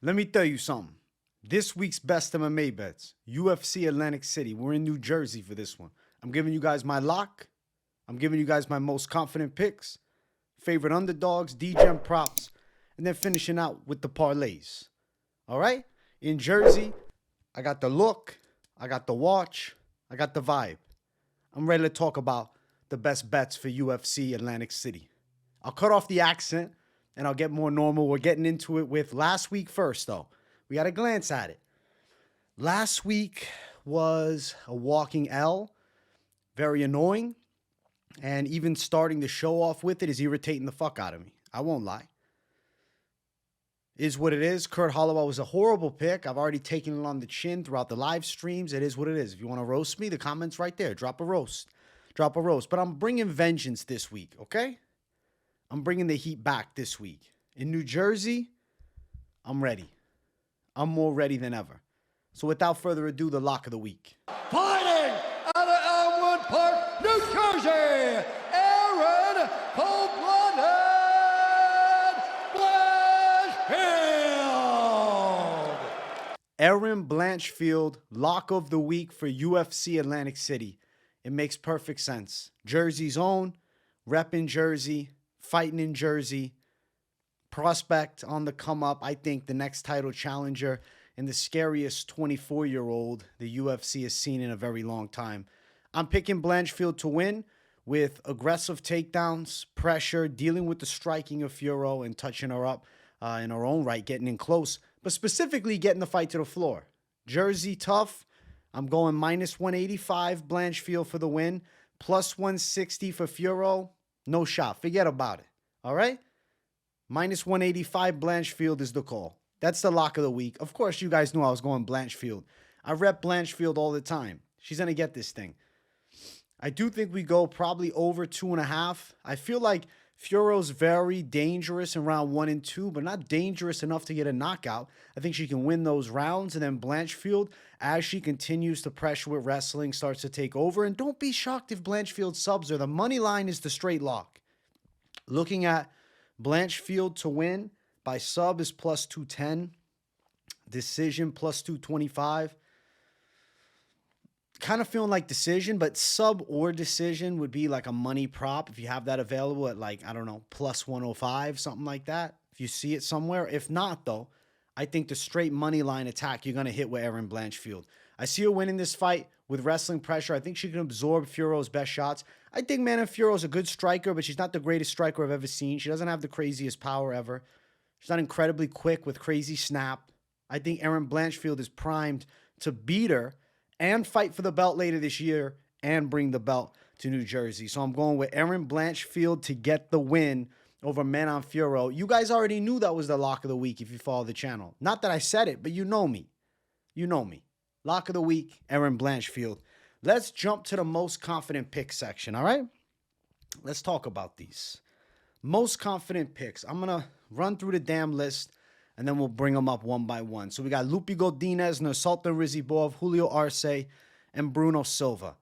Let me tell you something. This week's best MMA bets, UFC Atlantic City. We're in New Jersey for this one. I'm giving you guys my lock. I'm giving you guys my most confident picks, favorite underdogs, Degen props, and then finishing out with the parlays. All right? In Jersey, I got the look, I got the watch, I got the vibe. I'm ready to talk about the best bets for UFC Atlantic City. I'll cut off the accent and I'll get more normal. We're getting into it with last week first, though. We got to glance at it. Last week was a walking L, very annoying, and even starting the show off with it is irritating the fuck out of me. I won't lie. Is what it is. Kurt Holloway was a horrible pick. I've already taken it on the chin throughout the live streams. It is what it is. If you want to roast me, the comment's right there. Drop a roast. Drop a roast. But I'm bringing vengeance this week, okay? I'm bringing the heat back this week. In New Jersey, I'm ready. I'm more ready than ever. So without further ado, the lock of the week. Fighting out of Elmwood Park, New Jersey, Aaron Cold-Blooded Blanchfield. Aaron Blanchfield, lock of the week for UFC Atlantic City. It makes perfect sense. Jersey's own, rep in Jersey, fighting in Jersey, prospect on the come up. I think the next title challenger and the scariest 24-year-old the UFC has seen in a very long time. I'm picking Blanchfield to win with aggressive takedowns, pressure, dealing with the striking of Fiorot and touching her up in her own right, getting in close, but specifically getting the fight to the floor. Jersey tough. I'm going minus 185 Blanchfield for the win, plus 160 for Fiorot. No shot. Forget about it. All right? Minus 185 Blanchfield is the call. That's the lock of the week. Of course, you guys knew I was going Blanchfield. I rep Blanchfield all the time. She's going to get this thing. I do think we go probably over 2.5. I feel like Fiorot's very dangerous in round 1 and 2, but not dangerous enough to get a knockout. I think she can win those rounds. And then Blanchfield, as she continues to pressure with wrestling, starts to take over. And don't be shocked if Blanchfield subs her. The money line is the straight lock. Looking at Blanchfield to win by sub is plus 210. Decision plus 225. Kind of feeling like decision, but sub or decision would be like a money prop if you have that available at like, I don't know, plus 105, something like that. If you see it somewhere. If not, though, I think the straight money line attack you're going to hit with Aaron Blanchfield. I see her winning this fight with wrestling pressure. I think she can absorb Fiorot's best shots. I think Mana Fiorot's a good striker, but she's not the greatest striker I've ever seen. She doesn't have the craziest power ever. She's not incredibly quick with crazy snap. I think Aaron Blanchfield is primed to beat her and fight for the belt later this year and bring the belt to New Jersey. So I'm going with Aaron Blanchfield to get the win over Mana Fiorot. You guys already knew that was the lock of the week if you follow the channel. Not that I said it, but you know me. You know me. Lock of the week, Aaron Blanchfield. Let's jump to the most confident pick section, all right? Let's talk about these. Most confident picks. I'm going to run through the damn list, and then we'll bring them up one by one. So we got Luque Godinez, Njokuani Rizibov, Julio Arce, and Bruno Silva.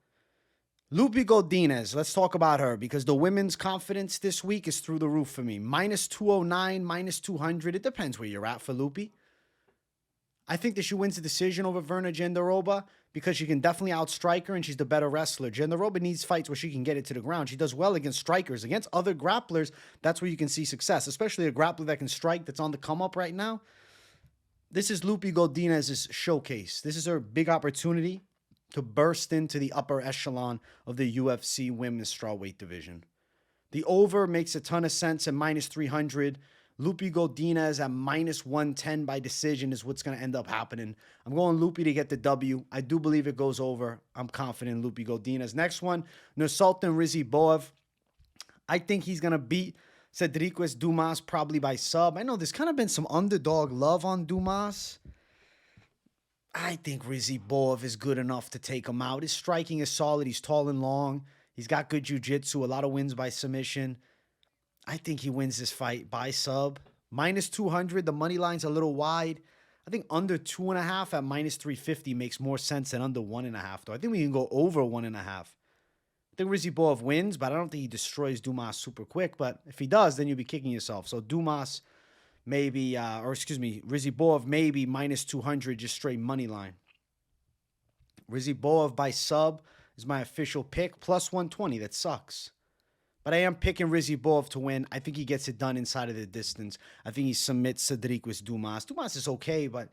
Luque Godinez, let's talk about her because the women's confidence this week is through the roof for me. Minus 209, minus 200. It depends where you're at for Luque. I think that she wins the decision over Verna Jandiroba because she can definitely outstrike her and she's the better wrestler. Jandiroba needs fights where she can get it to the ground. She does well against strikers. Against other grapplers, that's where you can see success, especially a grappler that can strike that's on the come up right now. This is Luque Godinez's showcase. This is her big opportunity to burst into the upper echelon of the UFC women's strawweight division. The over makes a ton of sense at minus 300. Luque Godinez at minus 110 by decision is what's going to end up happening. I'm going Luque to get the W. I do believe it goes over. I'm confident in Luque Godinez. Next one, Njokuani Rizibov. I think he's going to beat Cedriques Dumas probably by sub. I know there's kind of been some underdog love on Dumas. I think Rizibov is good enough to take him out. His striking is solid. He's tall and long. He's got good jiu-jitsu, a lot of wins by submission. I think he wins this fight by sub. Minus 200, the money line's a little wide. I think under 2.5 at minus 350 makes more sense than under 1.5, though. I think we can go over 1.5. I think Rizibov wins, but I don't think he destroys Dumas super quick. But if he does, then you'll be kicking yourself. So Dumas maybe, Rizibov maybe minus 200, just straight money line. Rizibov by sub is my official pick, plus 120. That sucks. But I am picking Rizibov to win. I think he gets it done inside of the distance. I think he submits Cedric Dumas. Dumas is okay, but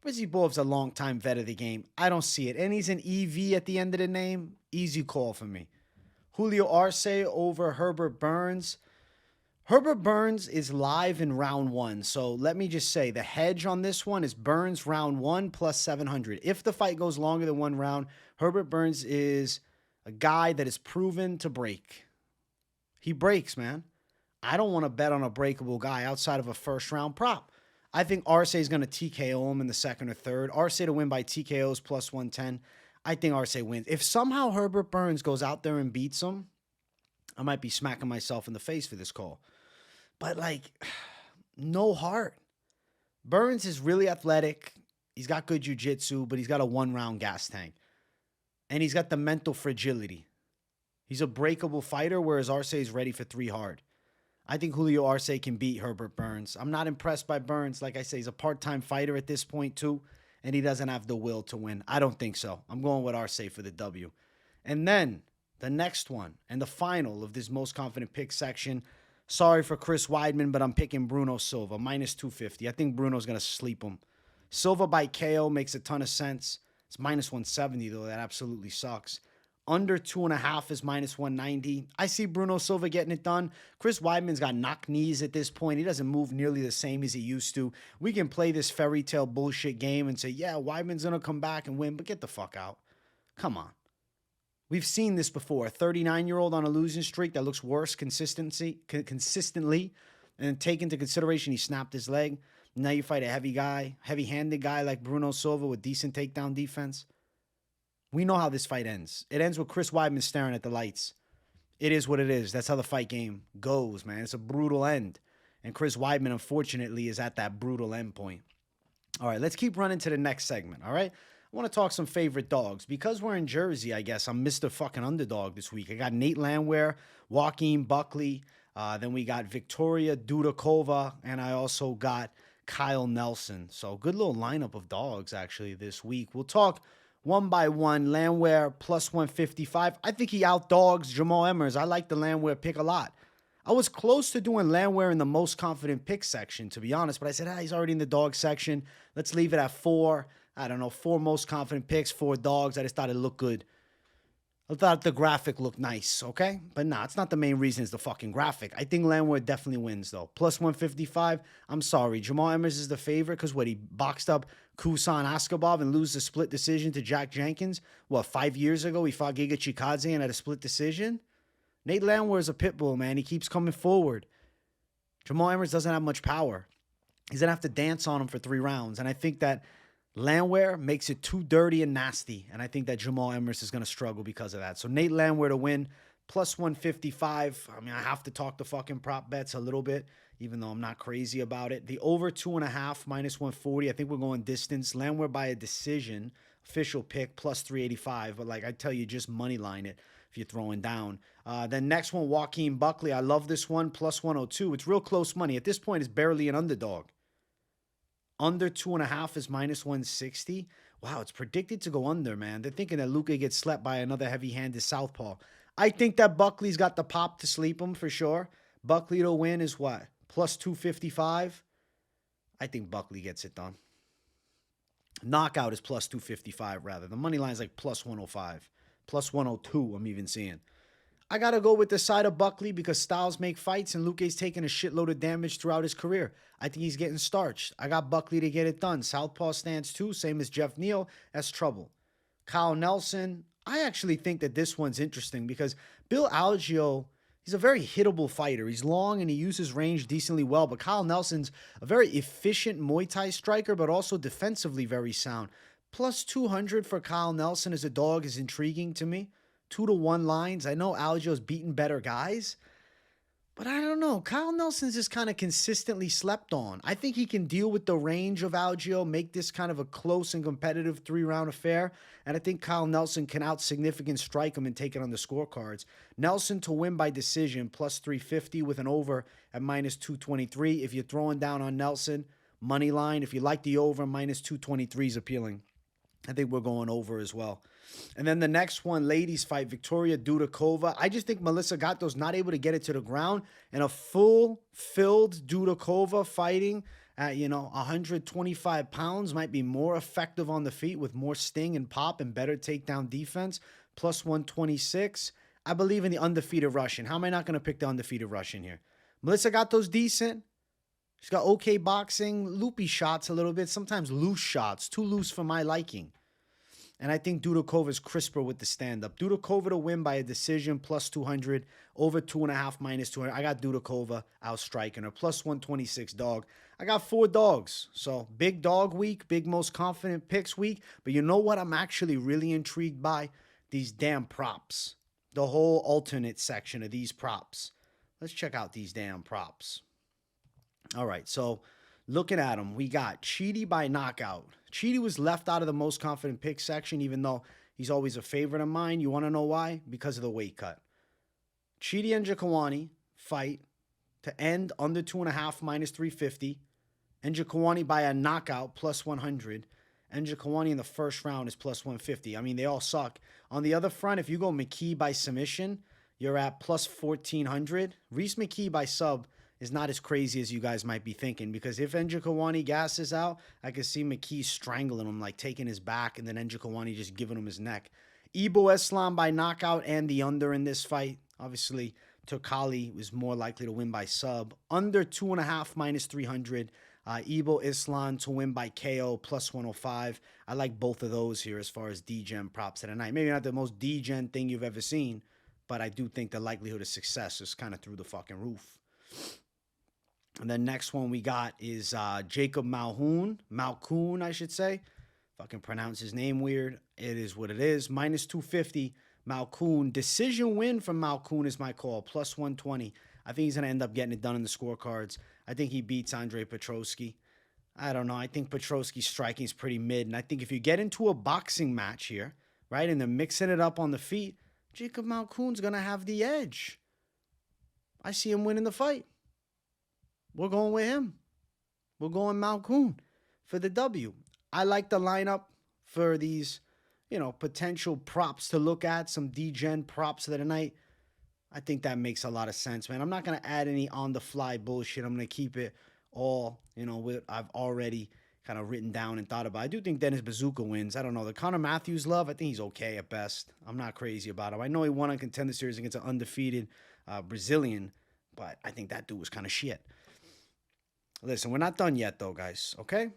Rizibov's a long-time vet of the game. I don't see it. And he's an EV at the end of the name. Easy call for me. Julio Arce over Herbert Burns. Herbert Burns is live in round 1. So let me just say the hedge on this one is Burns round 1 plus 700. If the fight goes longer than 1 round, Herbert Burns is a guy that is proven to break. He breaks, man. I don't want to bet on a breakable guy outside of a first-round prop. I think Arce is going to TKO him in the second or third. Arce to win by TKOs plus 110. I think Arce wins. If somehow Herbert Burns goes out there and beats him, I might be smacking myself in the face for this call. But, like, no heart. Burns is really athletic. He's got good jiu-jitsu, but he's got a 1-round gas tank. And he's got the mental fragility. He's a breakable fighter, whereas Arce is ready for 3 hard. I think Julio Arce can beat Herbert Burns. I'm not impressed by Burns. Like I say, he's a part-time fighter at this point, too. And he doesn't have the will to win. I don't think so. I'm going with Arce for the W. And then the next one and the final of this most confident pick section. Sorry for Chris Weidman, but I'm picking Bruno Silva, minus 250. I think Bruno's going to sleep him. Silva by KO makes a ton of sense. It's minus 170, though. That absolutely sucks. Under 2.5 is minus 190. I see Bruno Silva getting it done. Chris Weidman's got knock knees at this point. He doesn't move nearly the same as he used to. We can play this fairy tale bullshit game and say, yeah, Weidman's going to come back and win, but get the fuck out. Come on. We've seen this before. A 39-year-old on a losing streak that looks worse consistently, and take into consideration he snapped his leg. Now you fight a heavy-handed guy like Bruno Silva with decent takedown defense. We know how this fight ends. It ends with Chris Weidman staring at the lights. It is what it is. That's how the fight game goes, man. It's a brutal end. And Chris Weidman, unfortunately, is at that brutal end point. All right, let's keep running to the next segment, all right? I want to talk some favorite dogs. Because we're in Jersey, I guess, I'm Mr. fucking Underdog this week. I got Nate Landwehr, Joaquin Buckley. Then we got Victoria Dudakova. And I also got Kyle Nelson. So good little lineup of dogs, actually, this week. We'll talk one by one. Landwehr plus 155. I think he outdogs Jamal Emmers. I like the Landwehr pick a lot. I was close to doing Landwehr in the most confident pick section, to be honest. But I said, he's already in the dog section. Let's leave it at 4. I don't know, 4 most confident picks, 4 dogs. I just thought it looked good. I thought the graphic looked nice, okay? But nah, it's not the main reason it's the fucking graphic. I think Landwehr definitely wins, though. Plus 155, I'm sorry. Jamal Emmers is the favorite because, he boxed up Kusan Askabov and lose the split decision to Jack Jenkins? 5 years ago he fought Giga Chikadze and had a split decision? Nate Landwehr is a pit bull, man. He keeps coming forward. Jamal Emmers doesn't have much power. He's going to have to dance on him for 3 rounds. And I think that Landwehr makes it too dirty and nasty, and I think that Jamal Emmers is going to struggle because of that. So Nate Landwehr to win, plus 155. I mean, I have to talk the fucking prop bets a little bit, even though I'm not crazy about it. The over 2.5, minus 140. I think we're going distance. Landwehr by a decision, official pick, plus 385. But I tell you, just money line it if you're throwing down. Then next one, Joaquin Buckley. I love this one, plus 102. It's real close money. At this point, it's barely an underdog. Under 2.5 is minus 160. Wow, it's predicted to go under, man. They're thinking that Luque gets slept by another heavy-handed southpaw. I think that Buckley's got the pop to sleep him for sure. Buckley to win is what? Plus 255? I think Buckley gets it done. Knockout is plus 255, rather. The money line's like plus 105. Plus 102, I'm even seeing. I got to go with the side of Buckley because styles make fights, and Luque's taken a shitload of damage throughout his career. I think he's getting starched. I got Buckley to get it done. Southpaw stance too, same as Jeff Neal. That's trouble. Kyle Nelson, I actually think that this one's interesting because Bill Algeo, he's a very hittable fighter. He's long and he uses range decently well, but Kyle Nelson's a very efficient Muay Thai striker, but also defensively very sound. Plus 200 for Kyle Nelson as a dog is intriguing to me. 2-1 lines. I know Algeo's beaten better guys. But I don't know. Kyle Nelson's just kind of consistently slept on. I think he can deal with the range of Algio, make this kind of a close and competitive 3-round affair. And I think Kyle Nelson can out significant strike him and take it on the scorecards. Nelson to win by decision, plus 350 with an over at minus 223. If you're throwing down on Nelson, money line. If you like the over, minus 223 is appealing. I think we're going over as well. And then the next one, ladies fight, Victoria Dudakova. I just think Melissa Gatto's not able to get it to the ground. And a full-filled Dudakova fighting at, 125 pounds might be more effective on the feet with more sting and pop and better takedown defense. Plus 126. I believe in the undefeated Russian. How am I not going to pick the undefeated Russian here? Melissa Gatto's decent. She's got okay boxing, loopy shots a little bit, sometimes loose shots, too loose for my liking. And I think Dudakova is crisper with the stand-up. Dudakova to win by a decision, plus 200, over 2.5, minus 200. I got Dudakova out striking her, plus 126 dog. I got 4 dogs. So big dog week, big most confident picks week. But you know what I'm actually really intrigued by? These damn props. The whole alternate section of these props. Let's check out these damn props. All right, so looking at them, we got Chidi by knockout. Chidi was left out of the most confident pick section, even though he's always a favorite of mine. You want to know why? Because of the weight cut. Chidi and Njokuani fight to end under 2.5, minus 350. Njokuani by a knockout, plus 100. Njokuani in the first round is plus 150. I mean, they all suck. On the other front, if you go McKee by submission, you're at plus 1,400. Reese McKee by sub is not as crazy as you guys might be thinking, because if Njokuani gasses out, I could see McKee strangling him, like taking his back, and then Njokuani just giving him his neck. Ibo Islam by knockout and the under in this fight. Obviously, Turkali was more likely to win by sub. Under 2.5, minus 300. Ibo Islam to win by KO, plus 105. I like both of those here as far as Degen props of the night. Maybe not the most Degen thing you've ever seen, but I do think the likelihood of success is kind of through the fucking roof. And the next one we got is Jacob Malkoun, I should say. Fucking pronounce his name weird. It is what it is. Minus 250, Malkoun. Decision win from Malkoun is my call. Plus 120. I think he's going to end up getting it done in the scorecards. I think he beats Andre Petroski. I don't know. I think Petroski's striking is pretty mid. And I think if you get into a boxing match here, right, and they're mixing it up on the feet, Jacob Malkoun's going to have the edge. I see him winning the fight. We're going with him. We're going Malkoun for the W. I like the lineup for these, potential props to look at. Some Degen props of the night. I think that makes a lot of sense, man. I'm not going to add any on-the-fly bullshit. I'm going to keep it all, what I've already kind of written down and thought about. I do think Dennis Bazooka wins. I don't know. The Conor Matthews love, I think he's okay at best. I'm not crazy about him. I know he won on Contender Series against an undefeated Brazilian, but I think that dude was kind of shit. Listen, we're not done yet, though, guys, okay?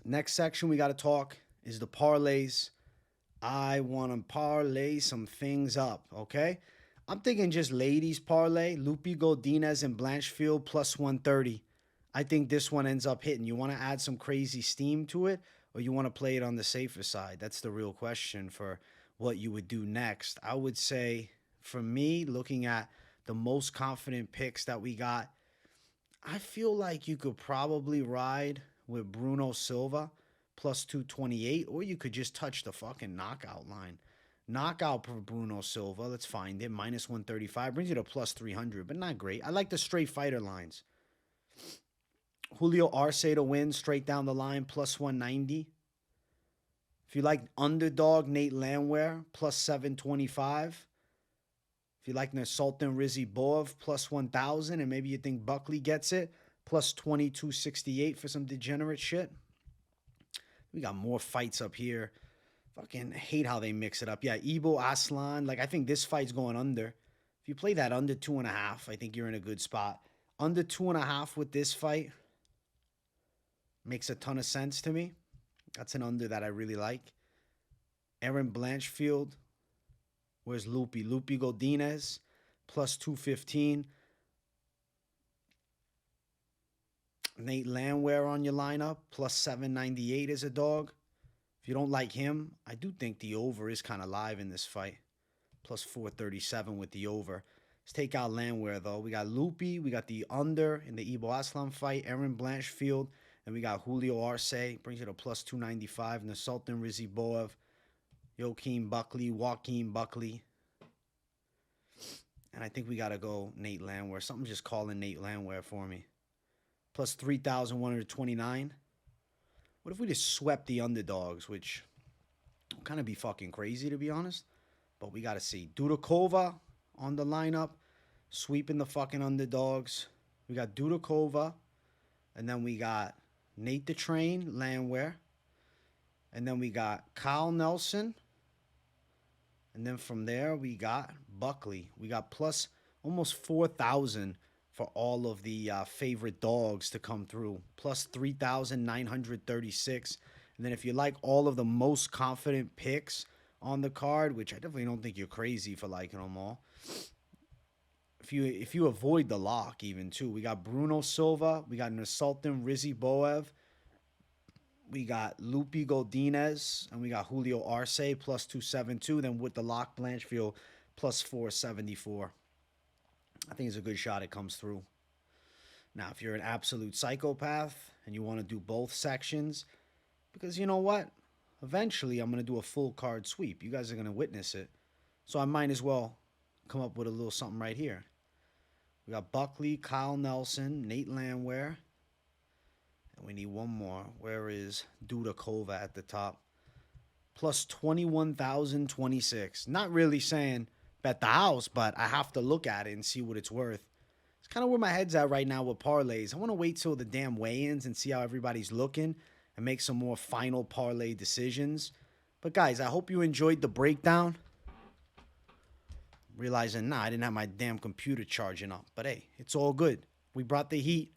Next section we got to talk is the parlays. I want to parlay some things up, okay? I'm thinking just ladies parlay, Luque Godinez and Blanchfield plus 130. I think this one ends up hitting. You want to add some crazy steam to it, or you want to play it on the safer side? That's the real question for what you would do next. I would say, for me, looking at the most confident picks that we got, I feel like you could probably ride with Bruno Silva plus 228, or you could just touch the fucking knockout line. Knockout for Bruno Silva, let's find it, minus 135, brings you to plus 300, but not great. I like the straight fighter lines. Julio Arce to win straight down the line, plus 190. If you like underdog, Nate Landwehr, plus 725. If you like Sultan Rizibov, plus 1,000, and maybe you think Buckley gets it, plus 2268 for some degenerate shit. We got more fights up here. Fucking hate how they mix it up. Yeah, Ibo Aslan. I think this fight's going under. If you play that under 2.5, I think you're in a good spot. Under 2.5 with this fight makes a ton of sense to me. That's an under that I really like. Aaron Blanchfield. Where's Luque? Luque Godinez, plus 215. Nate Landwehr on your lineup, plus 798 as a dog. If you don't like him, I do think the over is kind of live in this fight. Plus 437 with the over. Let's take out Landwehr, though. We got Luque. We got the under in the Ibo Aslam fight. Aaron Blanchfield. And we got Julio Arce. Brings it to plus 295. And the Sultan Rizzi Boev. Joaquin Buckley. And I think we got to go Nate Landwehr. Something's just calling Nate Landwehr for me. Plus 3,129. What if we just swept the underdogs, which will kind of be fucking crazy, to be honest. But we got to see. Dudakova on the lineup. Sweeping the fucking underdogs. We got Dudakova. And then we got Nate the Train, Landwehr. And then we got Kyle Nelson. And then from there, we got Buckley. We got plus almost 4,000 for all of the favorite dogs to come through. Plus 3,936. And then if you like all of the most confident picks on the card, which I definitely don't think you're crazy for liking them all. If you avoid the lock even too, we got Bruno Silva. We got Sultan Rizzi Boev. We got Lupe Godinez, and we got Julio Arce plus 272. Then with the lock, Blanchfield plus 474. I think it's a good shot it comes through. Now, if you're an absolute psychopath and you want to do both sections, because you know what? Eventually, I'm going to do a full card sweep. You guys are going to witness it. So I might as well come up with a little something right here. We got Buckley, Kyle Nelson, Nate Landwehr. And we need one more. Where is Dudakova at the top? Plus 21,026. Not really saying bet the house, but I have to look at it and see what it's worth. It's kind of where my head's at right now with parlays. I want to wait till the damn weigh-ins and see how everybody's looking and make some more final parlay decisions. But guys, I hope you enjoyed the breakdown. Realizing, I didn't have my damn computer charging up. But hey, it's all good. We brought the heat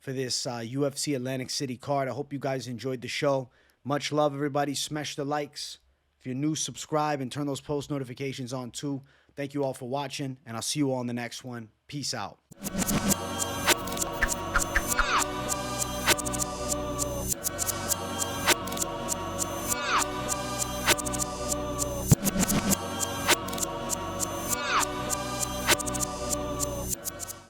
for this UFC Atlantic City card. I hope you guys enjoyed the show. Much love, everybody. Smash the likes. If you're new, subscribe and turn those post notifications on too. Thank you all for watching, and I'll see you all in the next one. Peace out.